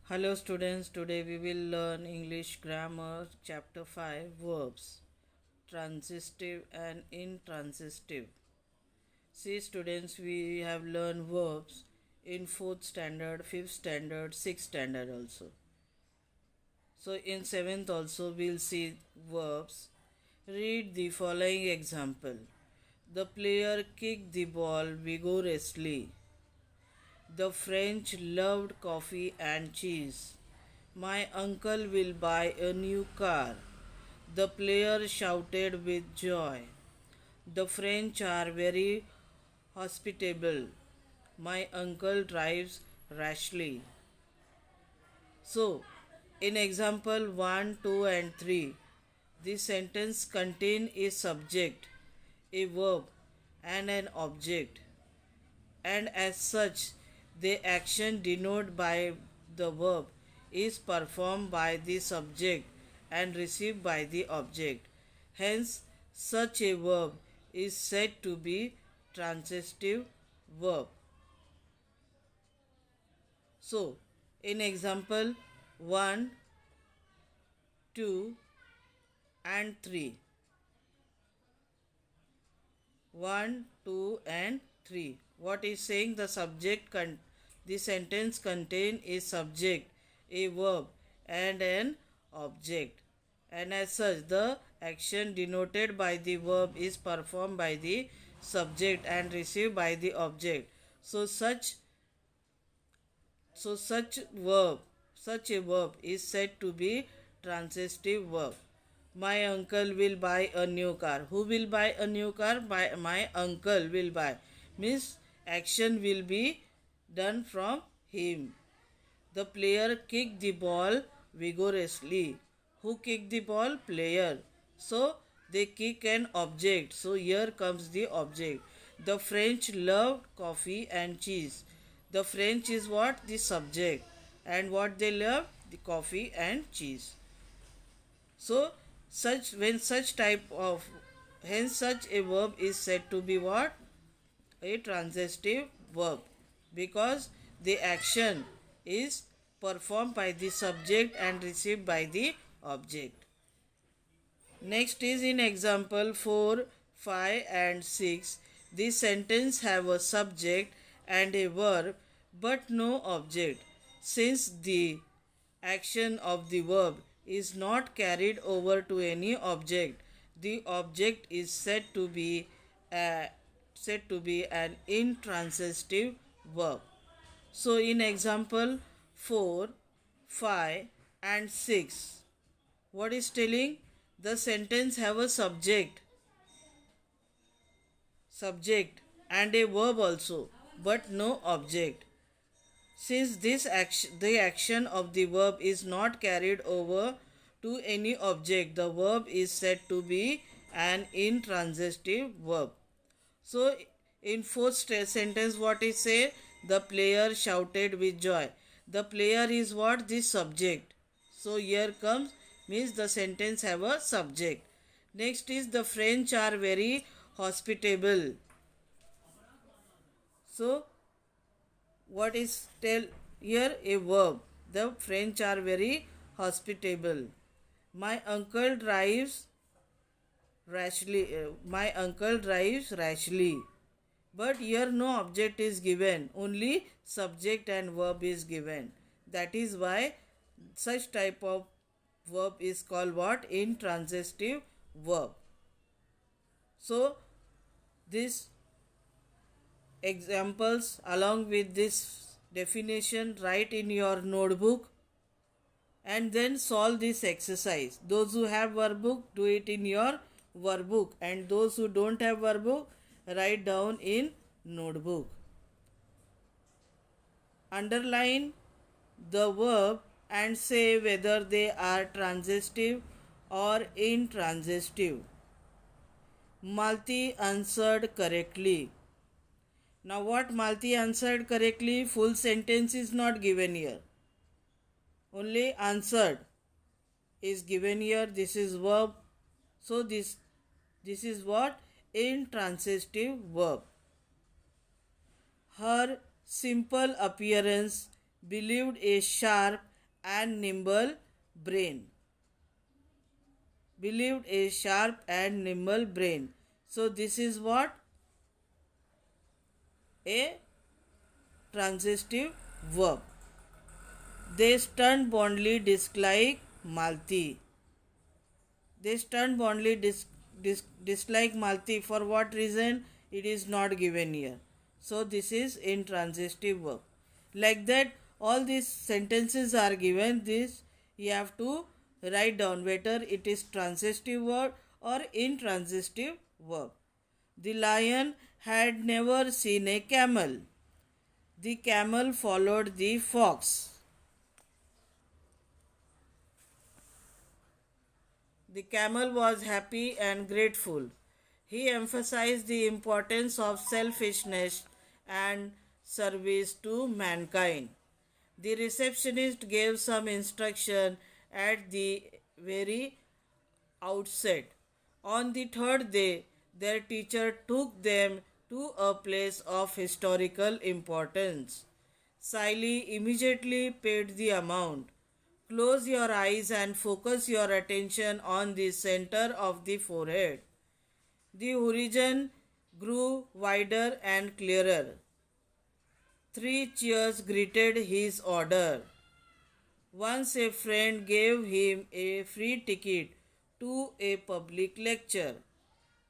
Hello students, today we will learn English grammar chapter 5 verbs transitive and intransitive. See students, we have learned verbs in 4th standard, 5th standard, 6th standard also. So in 7th also we'll see verbs. Read the following example. The player kicked the ball vigorously. The French loved coffee and cheese. My uncle will buy a new car. The player shouted with joy. The French are very hospitable. My uncle drives rashly. So, in example 1, 2, and 3, this sentence contain a subject, a verb, and an object, and as such, the action denoted by the verb is performed by the subject and received by the object. Hence, such a verb is said to be transitive verb. So, in example 1, 2, and 3. 1, 2, and 3. What is saying? The sentence contain a subject, a verb, and an object. And as such, the action denoted by the verb is performed by the subject and received by the object. Such a verb is said to be transitive verb. My uncle will buy a new car. Who will buy a new car? My uncle will buy. Means action will be done from him. The player kicked the ball vigorously. Who kicked the ball? Player. So they kick an object. So here comes the object. The French loved coffee and cheese. The French is what? The subject. And what they love? The coffee and cheese. So such type of hence such a verb is said to be what? A transitive verb, because the action is performed by the subject and received by the object. Next is in example 4, 5, and 6. This sentence have a subject and a verb but no object. Since the action of the verb is not carried over to any object, the object is said to be an intransitive verb. So in example 4, 5, and 6, what is telling? The sentence have a subject and a verb also, but no object. Since the action of the verb is not carried over to any object, the verb is said to be an intransitive verb. So, in fourth sentence, what is say? The player shouted with joy. The player is what? The subject. So, here comes means the sentence have a subject. Next is the French are very hospitable. So, what is tell here? A verb. The French are very hospitable. My uncle drives rashly. But here no object is given, only subject and verb is given. That is why such type of verb is called what? Intransitive verb. So these examples along with this definition write in your notebook and then solve this exercise. Those who have workbook, do it in your workbook, and those who don't have workbook, write down in notebook. Underline the verb and say whether they are transitive or intransitive. Malti answered correctly. Now what Malti answered correctly? Full sentence is not given here. Only answered is given here. This is verb. So this is what? Intransitive verb. Her simple appearance believed a sharp and nimble brain. Believed a sharp and nimble brain. So this is what? A transitive verb. They stubbornly dislike Malti. They stubbornly dislike Malti. For what reason? It is not given here. So this is intransitive verb. Like that, all these sentences are given. This you have to write down whether it is transitive verb or intransitive verb. The lion had never seen a camel. The camel followed the fox. The camel was happy and grateful. He emphasized the importance of selfishness and service to mankind. The receptionist gave some instruction at the very outset. On the third day, their teacher took them to a place of historical importance. Siley immediately paid the amount. Close your eyes and focus your attention on the center of the forehead. The horizon grew wider and clearer. 3 cheers greeted his order. Once a friend gave him a free ticket to a public lecture.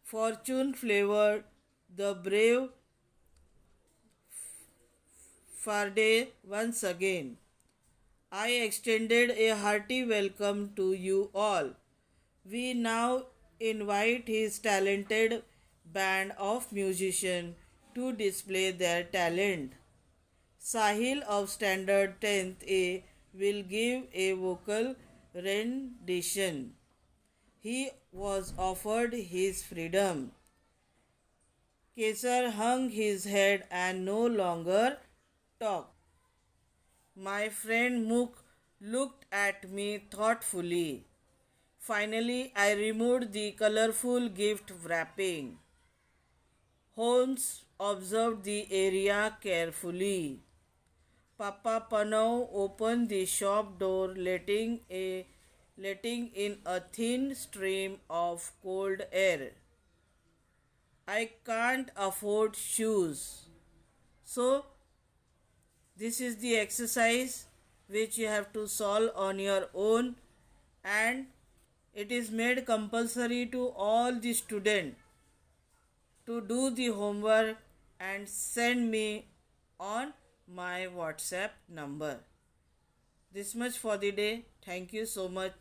Fortune favored the brave Faraday once again. I extended a hearty welcome to you all. We now invite his talented band of musicians to display their talent. Sahil of Standard 10th A will give a vocal rendition. He was offered his freedom. Kesar hung his head and no longer talked. My friend Mukh looked at me thoughtfully. Finally, I removed the colorful gift wrapping. Holmes observed the area carefully. Papa Panav opened the shop door, letting in a thin stream of cold air. I can't afford shoes. So, this is the exercise which you have to solve on your own, and it is made compulsory to all the students to do the homework and send me on my WhatsApp number. This much for the day. Thank you so much.